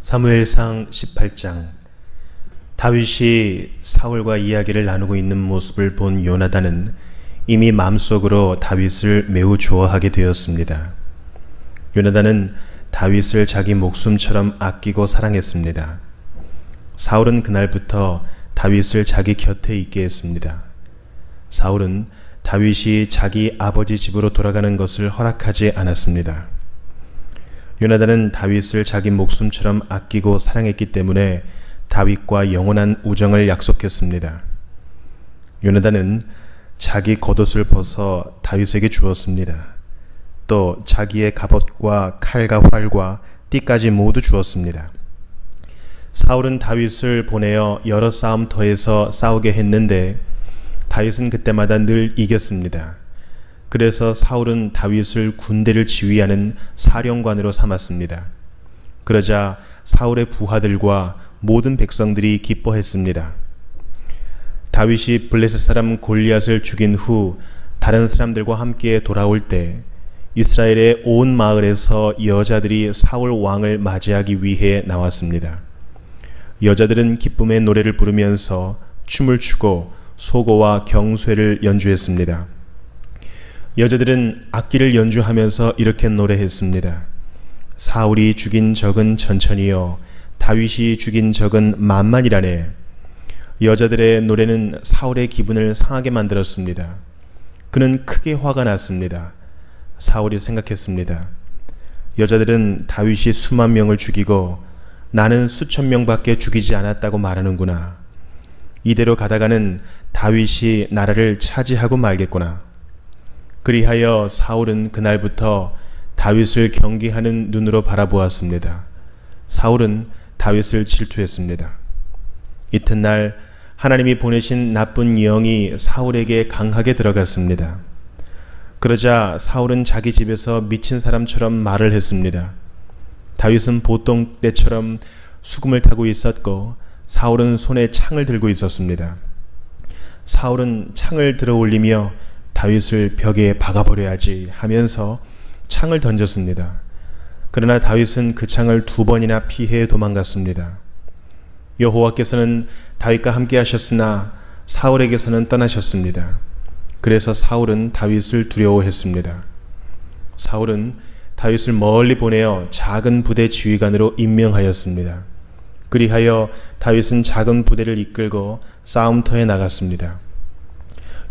사무엘상 18장. 다윗이 사울과 이야기를 나누고 있는 모습을 본 요나단은 이미 마음속으로 다윗을 매우 좋아하게 되었습니다. 요나단은 다윗을 자기 목숨처럼 아끼고 사랑했습니다. 사울은 그날부터 다윗을 자기 곁에 있게 했습니다. 사울은 다윗이 자기 아버지 집으로 돌아가는 것을 허락하지 않았습니다. 요나단은 다윗을 자기 목숨처럼 아끼고 사랑했기 때문에 다윗과 영원한 우정을 약속했습니다. 요나단은 자기 겉옷을 벗어 다윗에게 주었습니다. 또 자기의 갑옷과 칼과 활과 띠까지 모두 주었습니다. 사울은 다윗을 보내어 여러 싸움터에서 싸우게 했는데 다윗은 그때마다 늘 이겼습니다. 그래서 사울은 다윗을 군대를 지휘하는 사령관으로 삼았습니다. 그러자 사울의 부하들과 모든 백성들이 기뻐했습니다. 다윗이 블레셋 사람 골리앗을 죽인 후 다른 사람들과 함께 돌아올 때 이스라엘의 온 마을에서 여자들이 사울 왕을 맞이하기 위해 나왔습니다. 여자들은 기쁨의 노래를 부르면서 춤을 추고 소고와 경쇠를 연주했습니다. 여자들은 악기를 연주하면서 이렇게 노래했습니다. 사울이 죽인 적은 천천히요, 다윗이 죽인 적은 만만이라네. 여자들의 노래는 사울의 기분을 상하게 만들었습니다. 그는 크게 화가 났습니다. 사울이 생각했습니다. 여자들은 다윗이 수만 명을 죽이고 나는 수천 명밖에 죽이지 않았다고 말하는구나. 이대로 가다가는 다윗이 나라를 차지하고 말겠구나. 그리하여 사울은 그날부터 다윗을 경계하는 눈으로 바라보았습니다. 사울은 다윗을 질투했습니다. 이튿날 하나님이 보내신 나쁜 영이 사울에게 강하게 들어갔습니다. 그러자 사울은 자기 집에서 미친 사람처럼 말을 했습니다. 다윗은 보통 때처럼 수금을 타고 있었고 사울은 손에 창을 들고 있었습니다. 사울은 창을 들어 올리며 다윗을 벽에 박아버려야지 하면서 창을 던졌습니다. 그러나 다윗은 그 창을 2번이나 피해 도망갔습니다. 여호와께서는 다윗과 함께 하셨으나 사울에게서는 떠나셨습니다. 그래서 사울은 다윗을 두려워했습니다. 사울은 다윗을 멀리 보내어 작은 부대 지휘관으로 임명하였습니다. 그리하여 다윗은 작은 부대를 이끌고 싸움터에 나갔습니다.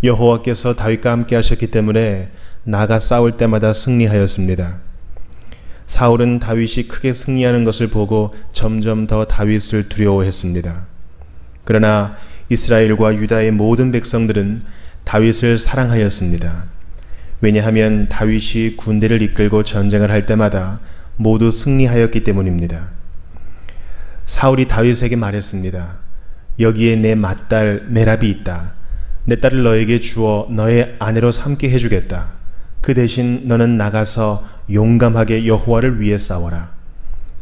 여호와께서 다윗과 함께 하셨기 때문에 나가 싸울 때마다 승리하였습니다. 사울은 다윗이 크게 승리하는 것을 보고 점점 더 다윗을 두려워했습니다. 그러나 이스라엘과 유다의 모든 백성들은 다윗을 사랑하였습니다. 왜냐하면 다윗이 군대를 이끌고 전쟁을 할 때마다 모두 승리하였기 때문입니다. 사울이 다윗에게 말했습니다. 여기에 내 맏딸 메랍이 있다. 내 딸을 너에게 주어 너의 아내로 삼게 해주겠다. 그 대신 너는 나가서 용감하게 여호와를 위해 싸워라.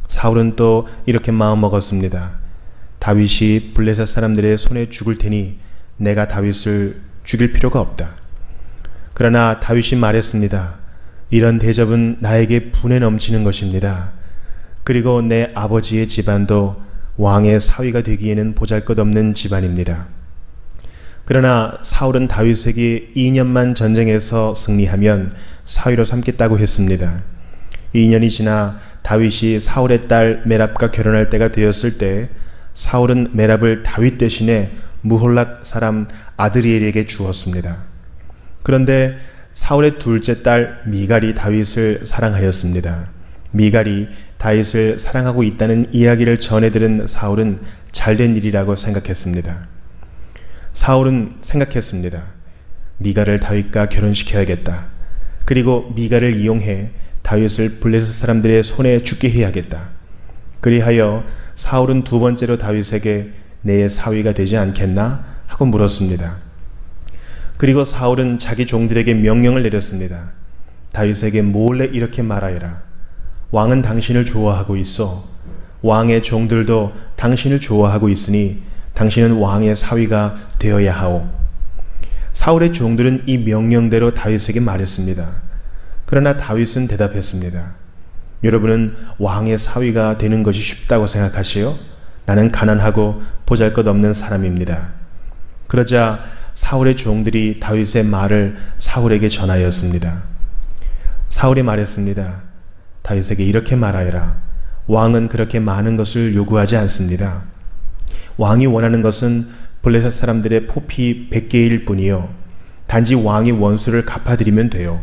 사울은 또 이렇게 마음먹었습니다. 다윗이 블레셋 사람들의 손에 죽을 테니 내가 다윗을 죽일 필요가 없다. 그러나 다윗이 말했습니다. 이런 대접은 나에게 분에 넘치는 것입니다. 그리고 내 아버지의 집안도 왕의 사위가 되기에는 보잘것없는 집안입니다. 그러나 사울은 다윗에게 2년만 전쟁에서 승리하면 사위로 삼겠다고 했습니다. 2년이 지나 다윗이 사울의 딸 메랍과 결혼할 때가 되었을 때 사울은 메랍을 다윗 대신에 무홀랏 사람 아드리엘에게 주었습니다. 그런데 사울의 둘째 딸 미갈이 다윗을 사랑하였습니다. 미갈이 다윗을 사랑하고 있다는 이야기를 전해들은 사울은 잘된 일이라고 생각했습니다. 사울은 생각했습니다. 미갈을 다윗과 결혼시켜야겠다. 그리고 미갈을 이용해 다윗을 블레셋 사람들의 손에 죽게 해야겠다. 그리하여 사울은 2번째로 다윗에게 내 사위가 되지 않겠나? 하고 물었습니다. 그리고 사울은 자기 종들에게 명령을 내렸습니다. 다윗에게 몰래 이렇게 말하여라. 왕은 당신을 좋아하고 있어. 왕의 종들도 당신을 좋아하고 있으니 당신은 왕의 사위가 되어야 하오. 사울의 종들은 이 명령대로 다윗에게 말했습니다. 그러나 다윗은 대답했습니다. 여러분은 왕의 사위가 되는 것이 쉽다고 생각하시요? 나는 가난하고 보잘것없는 사람입니다. 그러자 사울의 종들이 다윗의 말을 사울에게 전하였습니다. 사울이 말했습니다. 다윗에게 이렇게 말하여라. 왕은 그렇게 많은 것을 요구하지 않습니다. 왕이 원하는 것은 블레셋 사람들의 포피 100개일 뿐이요. 단지 왕이 원수를 갚아드리면 돼요.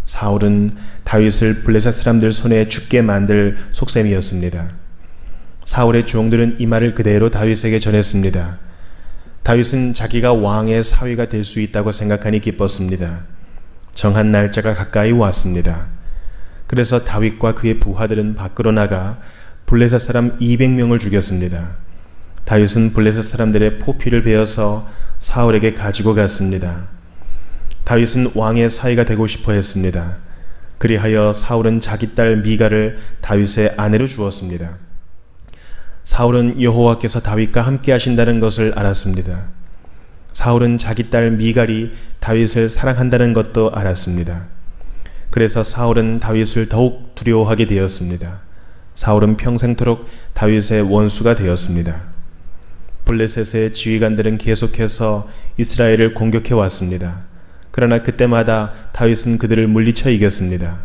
사울은 다윗을 블레셋 사람들 손에 죽게 만들 속셈이었습니다. 사울의 종들은 이 말을 그대로 다윗에게 전했습니다. 다윗은 자기가 왕의 사위가 될 수 있다고 생각하니 기뻤습니다. 정한 날짜가 가까이 왔습니다. 그래서 다윗과 그의 부하들은 밖으로 나가 블레셋 사람 200명을 죽였습니다. 다윗은 블레셋 사람들의 포피를 베어서 사울에게 가지고 갔습니다. 다윗은 왕의 사위가 되고 싶어 했습니다. 그리하여 사울은 자기 딸 미갈을 다윗의 아내로 주었습니다. 사울은 여호와께서 다윗과 함께 하신다는 것을 알았습니다. 사울은 자기 딸 미갈이 다윗을 사랑한다는 것도 알았습니다. 그래서 사울은 다윗을 더욱 두려워하게 되었습니다. 사울은 평생토록 다윗의 원수가 되었습니다. 블레셋의 지휘관들은 계속해서 이스라엘을 공격해 왔습니다. 그러나 그때마다 다윗은 그들을 물리쳐 이겼습니다.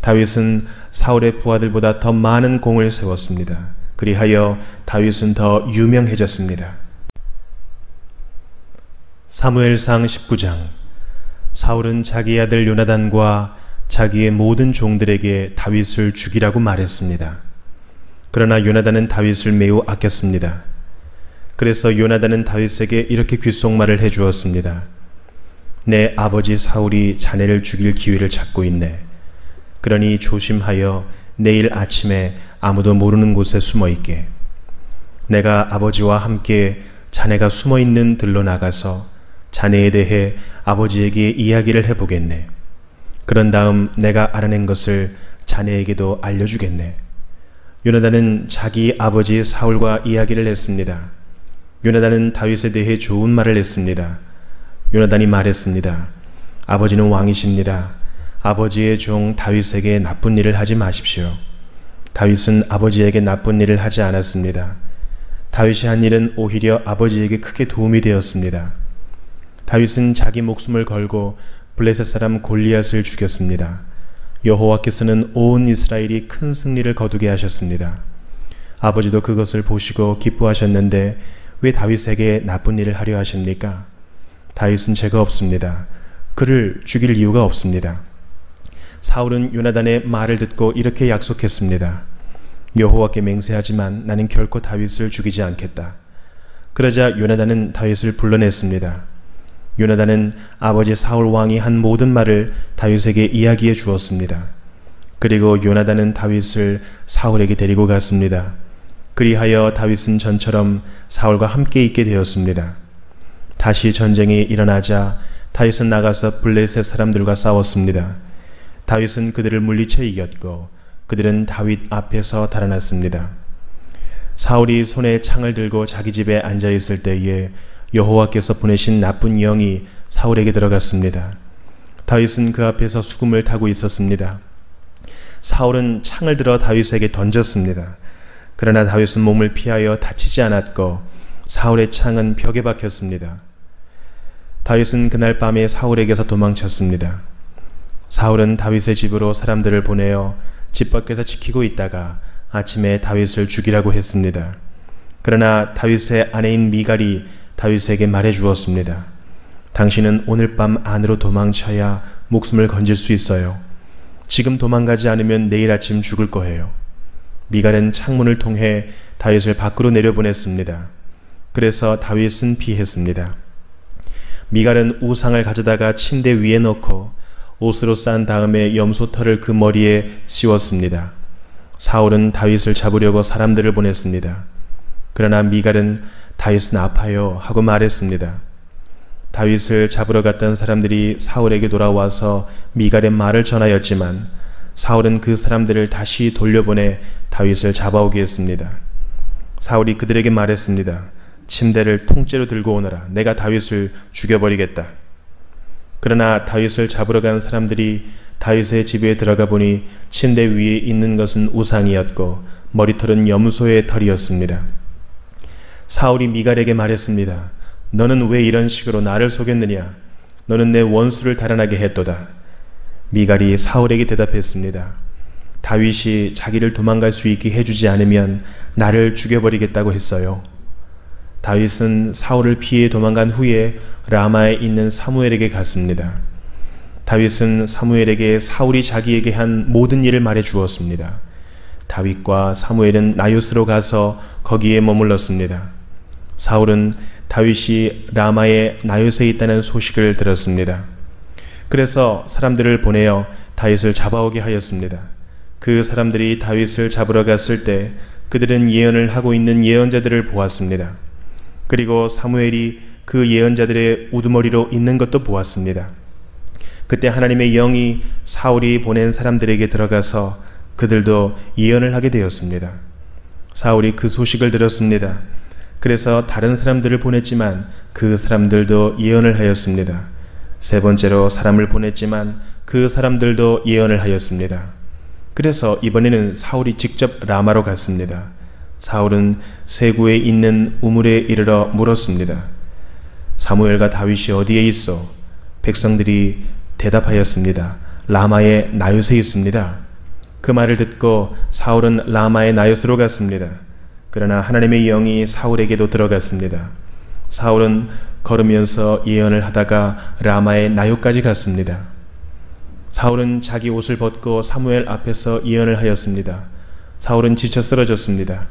다윗은 사울의 부하들보다 더 많은 공을 세웠습니다. 그리하여 다윗은 더 유명해졌습니다. 사무엘상 19장. 사울은 자기 아들 요나단과 자기의 모든 종들에게 다윗을 죽이라고 말했습니다. 그러나 요나단은 다윗을 매우 아꼈습니다. 그래서 요나단은 다윗에게 이렇게 귓속말을 해주었습니다. 내 아버지 사울이 자네를 죽일 기회를 찾고 있네. 그러니 조심하여 내일 아침에 아무도 모르는 곳에 숨어 있게. 내가 아버지와 함께 자네가 숨어 있는 들로 나가서 자네에 대해 아버지에게 이야기를 해보겠네. 그런 다음 내가 알아낸 것을 자네에게도 알려주겠네. 요나단은 자기 아버지 사울과 이야기를 했습니다. 요나단은 다윗에 대해 좋은 말을 했습니다. 요나단이 말했습니다. 아버지는 왕이십니다. 아버지의 종 다윗에게 나쁜 일을 하지 마십시오. 다윗은 아버지에게 나쁜 일을 하지 않았습니다. 다윗이 한 일은 오히려 아버지에게 크게 도움이 되었습니다. 다윗은 자기 목숨을 걸고 블레셋 사람 골리앗을 죽였습니다. 여호와께서는 온 이스라엘이 큰 승리를 거두게 하셨습니다. 아버지도 그것을 보시고 기뻐하셨는데 왜 다윗에게 나쁜 일을 하려 하십니까? 다윗은 죄가 없습니다. 그를 죽일 이유가 없습니다. 사울은 요나단의 말을 듣고 이렇게 약속했습니다. 여호와께 맹세하지만 나는 결코 다윗을 죽이지 않겠다. 그러자 요나단은 다윗을 불러냈습니다. 요나단은 아버지 사울 왕이 한 모든 말을 다윗에게 이야기해 주었습니다. 그리고 요나단은 다윗을 사울에게 데리고 갔습니다. 그리하여 다윗은 전처럼 사울과 함께 있게 되었습니다. 다시 전쟁이 일어나자 다윗은 나가서 블레셋 사람들과 싸웠습니다. 다윗은 그들을 물리쳐 이겼고 그들은 다윗 앞에서 달아났습니다. 사울이 손에 창을 들고 자기 집에 앉아 있을 때에 여호와께서 보내신 나쁜 영이 사울에게 들어갔습니다. 다윗은 그 앞에서 수금을 타고 있었습니다. 사울은 창을 들어 다윗에게 던졌습니다. 그러나 다윗은 몸을 피하여 다치지 않았고 사울의 창은 벽에 박혔습니다. 다윗은 그날 밤에 사울에게서 도망쳤습니다. 사울은 다윗의 집으로 사람들을 보내어 집 밖에서 지키고 있다가 아침에 다윗을 죽이라고 했습니다. 그러나 다윗의 아내인 미갈이 다윗에게 말해 주었습니다. 당신은 오늘 밤 안으로 도망쳐야 목숨을 건질 수 있어요. 지금 도망가지 않으면 내일 아침 죽을 거예요. 미갈은 창문을 통해 다윗을 밖으로 내려보냈습니다. 그래서 다윗은 피했습니다. 미갈은 우상을 가져다가 침대 위에 넣고 옷으로 싼 다음에 염소털을 그 머리에 씌웠습니다. 사울은 다윗을 잡으려고 사람들을 보냈습니다. 그러나 미갈은 다윗은 아파요 하고 말했습니다. 다윗을 잡으러 갔던 사람들이 사울에게 돌아와서 미갈의 말을 전하였지만 사울은 그 사람들을 다시 돌려보내 다윗을 잡아오게 했습니다. 사울이 그들에게 말했습니다. 침대를 통째로 들고 오너라. 내가 다윗을 죽여버리겠다. 그러나 다윗을 잡으러 간 사람들이 다윗의 집에 들어가 보니 침대 위에 있는 것은 우상이었고 머리털은 염소의 털이었습니다. 사울이 미갈에게 말했습니다. 너는 왜 이런 식으로 나를 속였느냐? 너는 내 원수를 달아나게 했도다. 미갈이 사울에게 대답했습니다. 다윗이 자기를 도망갈 수 있게 해주지 않으면 나를 죽여버리겠다고 했어요. 다윗은 사울을 피해 도망간 후에 라마에 있는 사무엘에게 갔습니다. 다윗은 사무엘에게 사울이 자기에게 한 모든 일을 말해 주었습니다. 다윗과 사무엘은 나요스로 가서 거기에 머물렀습니다. 사울은 다윗이 라마의 나요스에 있다는 소식을 들었습니다. 그래서 사람들을 보내어 다윗을 잡아오게 하였습니다. 그 사람들이 다윗을 잡으러 갔을 때 그들은 예언을 하고 있는 예언자들을 보았습니다. 그리고 사무엘이 그 예언자들의 우두머리로 있는 것도 보았습니다. 그때 하나님의 영이 사울이 보낸 사람들에게 들어가서 그들도 예언을 하게 되었습니다. 사울이 그 소식을 들었습니다. 그래서 다른 사람들을 보냈지만 그 사람들도 예언을 하였습니다. 세 번째로 사람을 보냈지만 그 사람들도 예언을 하였습니다. 그래서 이번에는 사울이 직접 라마로 갔습니다. 사울은 세구에 있는 우물에 이르러 물었습니다. 사무엘과 다윗이 어디에 있어? 백성들이 대답하였습니다. 라마의 나요스에 있습니다. 그 말을 듣고 사울은 라마의 나요스로 갔습니다. 그러나 하나님의 영이 사울에게도 들어갔습니다. 사울은 걸으면서 예언을 하다가 라마의 나요까지 갔습니다. 사울은 자기 옷을 벗고 사무엘 앞에서 예언을 하였습니다. 사울은 지쳐 쓰러졌습니다.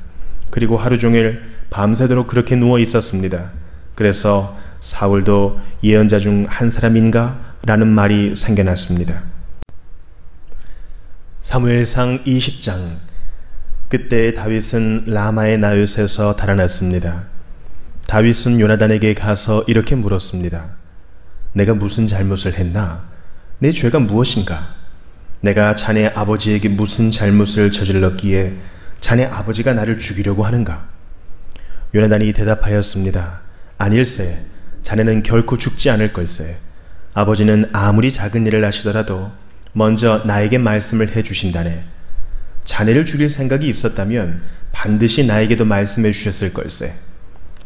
그리고 하루 종일 밤새도록 그렇게 누워 있었습니다. 그래서 사울도 예언자 중 한 사람인가? 라는 말이 생겨났습니다. 사무엘상 20장. 그때 다윗은 라마의 나요스에서 달아났습니다. 다윗은 요나단에게 가서 이렇게 물었습니다. 내가 무슨 잘못을 했나? 내 죄가 무엇인가? 내가 자네 아버지에게 무슨 잘못을 저질렀기에 자네 아버지가 나를 죽이려고 하는가? 요나단이 대답하였습니다. 아닐세, 자네는 결코 죽지 않을 걸세. 아버지는 아무리 작은 일을 하시더라도 먼저 나에게 말씀을 해주신다네. 자네를 죽일 생각이 있었다면 반드시 나에게도 말씀해 주셨을 걸세.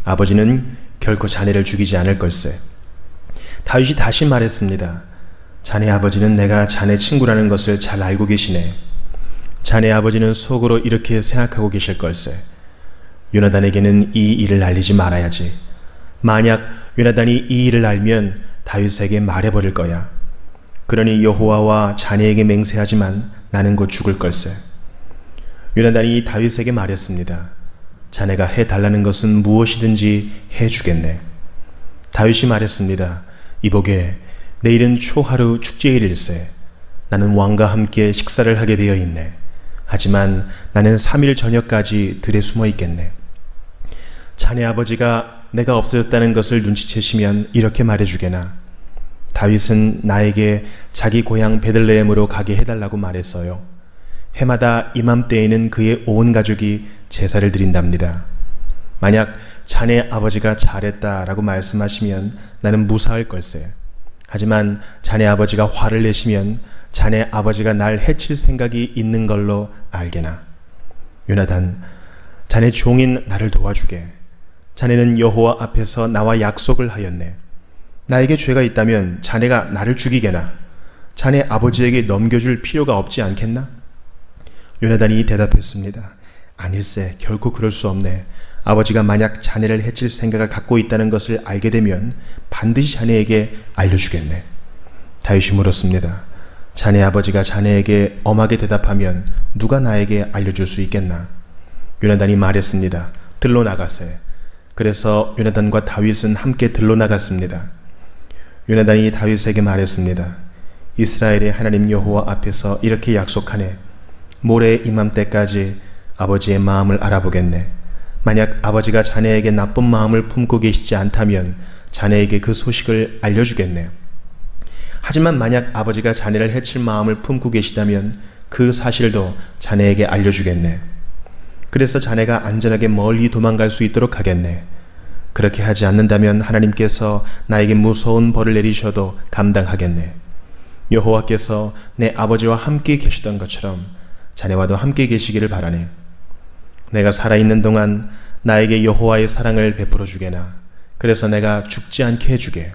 아버지는 결코 자네를 죽이지 않을 걸세. 다윗이 다시 말했습니다. 자네 아버지는 내가 자네 친구라는 것을 잘 알고 계시네. 자네 아버지는 속으로 이렇게 생각하고 계실 걸세. 요나단에게는 이 일을 알리지 말아야지. 만약 요나단이 이 일을 알면 다윗에게 말해버릴 거야. 그러니 여호와와 자네에게 맹세하지만 나는 곧 죽을 걸세. 요나단이 다윗에게 말했습니다. 자네가 해달라는 것은 무엇이든지 해주겠네. 다윗이 말했습니다. 이보게, 내일은 초하루 축제일일세. 나는 왕과 함께 식사를 하게 되어 있네. 하지만 나는 3일 저녁까지 들에 숨어 있겠네. 자네 아버지가 내가 없어졌다는 것을 눈치채시면 이렇게 말해주게나. 다윗은 나에게 자기 고향 베들레헴으로 가게 해달라고 말했어요. 해마다 이맘때에는 그의 온 가족이 제사를 드린답니다. 만약 자네 아버지가 잘했다라고 말씀하시면 나는 무사할 걸세. 하지만 자네 아버지가 화를 내시면 자네 아버지가 날 해칠 생각이 있는 걸로 알게나. 요나단, 자네 종인 나를 도와주게. 자네는 여호와 앞에서 나와 약속을 하였네. 나에게 죄가 있다면 자네가 나를 죽이게나. 자네 아버지에게 넘겨줄 필요가 없지 않겠나? 요나단이 대답했습니다. 아닐세, 결코 그럴 수 없네. 아버지가 만약 자네를 해칠 생각을 갖고 있다는 것을 알게 되면 반드시 자네에게 알려주겠네. 다윗이 물었습니다. 자네 아버지가 자네에게 엄하게 대답하면 누가 나에게 알려줄 수 있겠나? 요나단이 말했습니다. 들로 나가세. 그래서 요나단과 다윗은 함께 들로 나갔습니다. 요나단이 다윗에게 말했습니다. 이스라엘의 하나님 여호와 앞에서 이렇게 약속하네. 모레 이맘때까지 아버지의 마음을 알아보겠네. 만약 아버지가 자네에게 나쁜 마음을 품고 계시지 않다면 자네에게 그 소식을 알려주겠네. 하지만 만약 아버지가 자네를 해칠 마음을 품고 계시다면 그 사실도 자네에게 알려주겠네. 그래서 자네가 안전하게 멀리 도망갈 수 있도록 하겠네. 그렇게 하지 않는다면 하나님께서 나에게 무서운 벌을 내리셔도 감당하겠네. 여호와께서 내 아버지와 함께 계시던 것처럼 자네와도 함께 계시기를 바라네. 내가 살아있는 동안 나에게 여호와의 사랑을 베풀어 주게나. 그래서 내가 죽지 않게 해주게.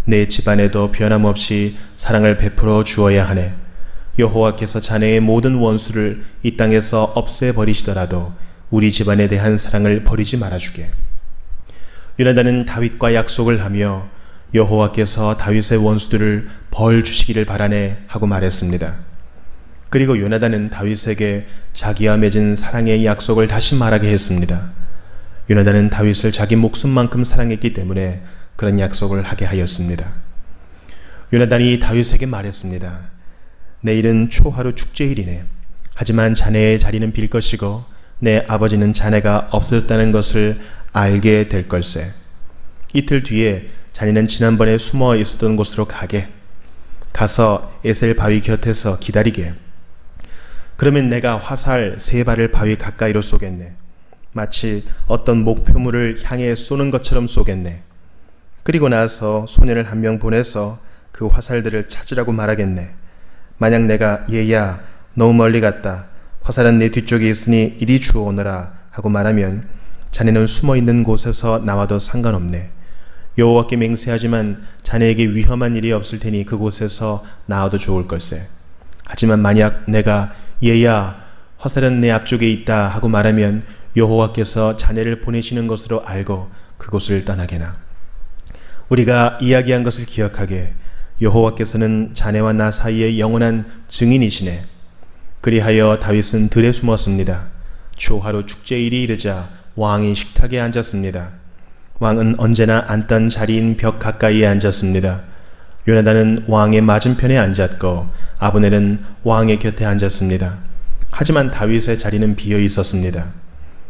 내 집안에도 변함없이 사랑을 베풀어 주어야 하네. 여호와께서 자네의 모든 원수를 이 땅에서 없애버리시더라도 우리 집안에 대한 사랑을 버리지 말아주게. 요나단은 다윗과 약속을 하며 여호와께서 다윗의 원수들을 벌 주시기를 바라네 하고 말했습니다. 그리고 요나단은 다윗에게 자기와 맺은 사랑의 약속을 다시 말하게 했습니다. 요나단은 다윗을 자기 목숨만큼 사랑했기 때문에 그런 약속을 하게 하였습니다. 요나단이 다윗에게 말했습니다. 내일은 초하루 축제일이네. 하지만 자네의 자리는 빌 것이고 내 아버지는 자네가 없어졌다는 것을 알게 될 걸세. 이틀 뒤에 자네는 지난번에 숨어 있었던 곳으로 가서 에셀 바위 곁에서 기다리게. 그러면 내가 화살 3발을 바위 가까이로 쏘겠네. 마치 어떤 목표물을 향해 쏘는 것처럼 쏘겠네. 그리고 나서 소년을 1명 보내서 그 화살들을 찾으라고 말하겠네. 만약 내가 얘야 너무 멀리 갔다. 화살은 내 뒤쪽에 있으니 이리 주워오너라 하고 말하면 자네는 숨어있는 곳에서 나와도 상관없네. 여호와께 맹세하지만 자네에게 위험한 일이 없을 테니 그곳에서 나와도 좋을 걸세. 하지만 만약 내가 얘야 화살은 내 앞쪽에 있다 하고 말하면 여호와께서 자네를 보내시는 것으로 알고 그곳을 떠나게나. 우리가 이야기한 것을 기억하게. 여호와께서는 자네와 나 사이의 영원한 증인이시네. 그리하여 다윗은 들에 숨었습니다. 초하루 축제일이 이르자 왕이 식탁에 앉았습니다. 왕은 언제나 앉던 자리인 벽 가까이에 앉았습니다. 요나단은 왕의 맞은편에 앉았고 아브넬은 왕의 곁에 앉았습니다. 하지만 다윗의 자리는 비어 있었습니다.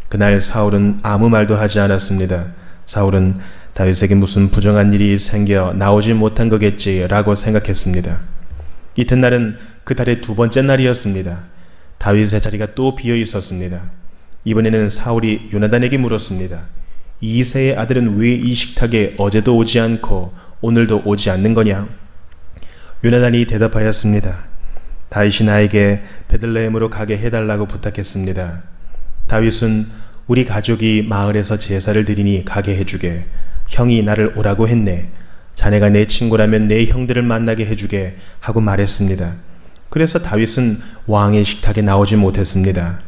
그날 사울은 아무 말도 하지 않았습니다. 사울은 다윗에게 무슨 부정한 일이 생겨 나오지 못한 거겠지라고 생각했습니다. 이튿날은 그 달의 2번째 날이었습니다. 다윗의 자리가 또 비어 있었습니다. 이번에는 사울이 요나단에게 물었습니다. 이새의 아들은 왜 이 식탁에 어제도 오지 않고 오늘도 오지 않는 거냐? 요나단이 대답하였습니다. 다윗이 나에게 베들레헴으로 가게 해달라고 부탁했습니다. 다윗은 우리 가족이 마을에서 제사를 드리니 가게 해주게. 형이 나를 오라고 했네. 자네가 내 친구라면 내 형들을 만나게 해주게 하고 말했습니다. 그래서 다윗은 왕의 식탁에 나오지 못했습니다.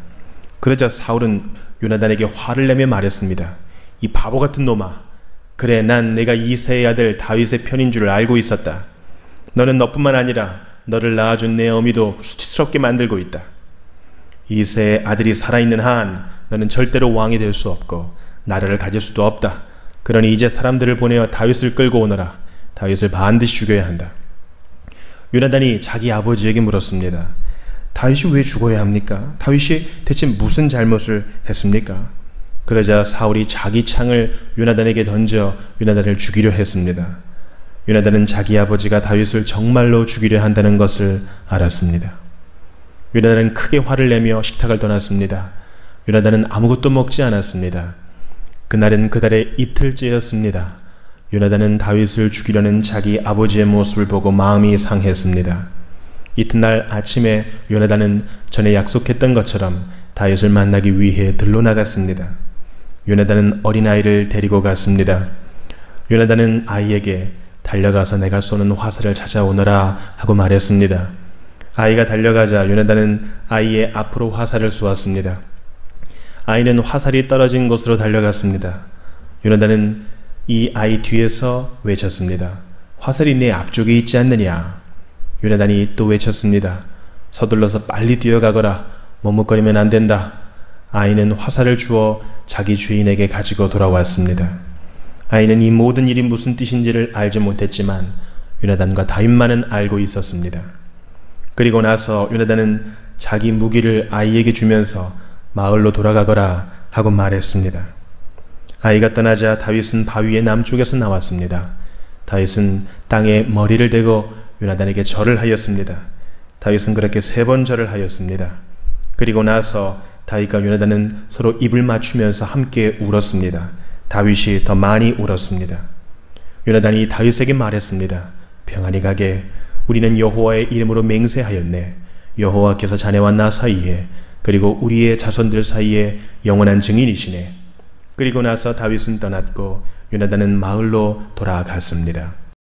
그러자 사울은 요나단에게 화를 내며 말했습니다. 이 바보 같은 놈아. 그래, 난 내가 이새의 아들 다윗의 편인 줄 알고 있었다. 너는 너뿐만 아니라 너를 낳아준 내 어미도 수치스럽게 만들고 있다. 이새의 아들이 살아있는 한 너는 절대로 왕이 될 수 없고 나라를 가질 수도 없다. 그러니 이제 사람들을 보내어 다윗을 끌고 오너라. 다윗을 반드시 죽여야 한다. 요나단이 자기 아버지에게 물었습니다. 다윗이 왜 죽어야 합니까? 다윗이 대체 무슨 잘못을 했습니까? 그러자 사울이 자기 창을 요나단에게 던져 요나단을 죽이려 했습니다. 요나단은 자기 아버지가 다윗을 정말로 죽이려 한다는 것을 알았습니다. 요나단은 크게 화를 내며 식탁을 떠났습니다. 요나단은 아무것도 먹지 않았습니다. 그날은 그달의 이틀째였습니다. 요나단은 다윗을 죽이려는 자기 아버지의 모습을 보고 마음이 상했습니다. 이튿날 아침에 요나단은 전에 약속했던 것처럼 다윗을 만나기 위해 들로 나갔습니다. 요나단은 어린아이를 데리고 갔습니다. 요나단은 아이에게 달려가서 내가 쏘는 화살을 찾아오너라 하고 말했습니다. 아이가 달려가자 요나단은 아이의 앞으로 화살을 쏘았습니다. 아이는 화살이 떨어진 곳으로 달려갔습니다. 요나단은 이 아이 뒤에서 외쳤습니다. 화살이 내 앞쪽에 있지 않느냐? 요나단이 또 외쳤습니다. 서둘러서 빨리 뛰어가거라. 머뭇거리면 안 된다. 아이는 화살을 주어 자기 주인에게 가지고 돌아왔습니다. 아이는 이 모든 일이 무슨 뜻인지를 알지 못했지만 요나단과 다윗만은 알고 있었습니다. 그리고 나서 요나단은 자기 무기를 아이에게 주면서 마을로 돌아가거라 하고 말했습니다. 아이가 떠나자 다윗은 바위의 남쪽에서 나왔습니다. 다윗은 땅에 머리를 대고 요나단에게 절을 하였습니다. 다윗은 그렇게 3번 절을 하였습니다. 그리고 나서 다윗과 요나단은 서로 입을 맞추면서 함께 울었습니다. 다윗이 더 많이 울었습니다. 요나단이 다윗에게 말했습니다. 평안히 가게. 우리는 여호와의 이름으로 맹세하였네. 여호와께서 자네와 나 사이에 그리고 우리의 자손들 사이에 영원한 증인이시네. 그리고 나서 다윗은 떠났고 요나단은 마을로 돌아갔습니다.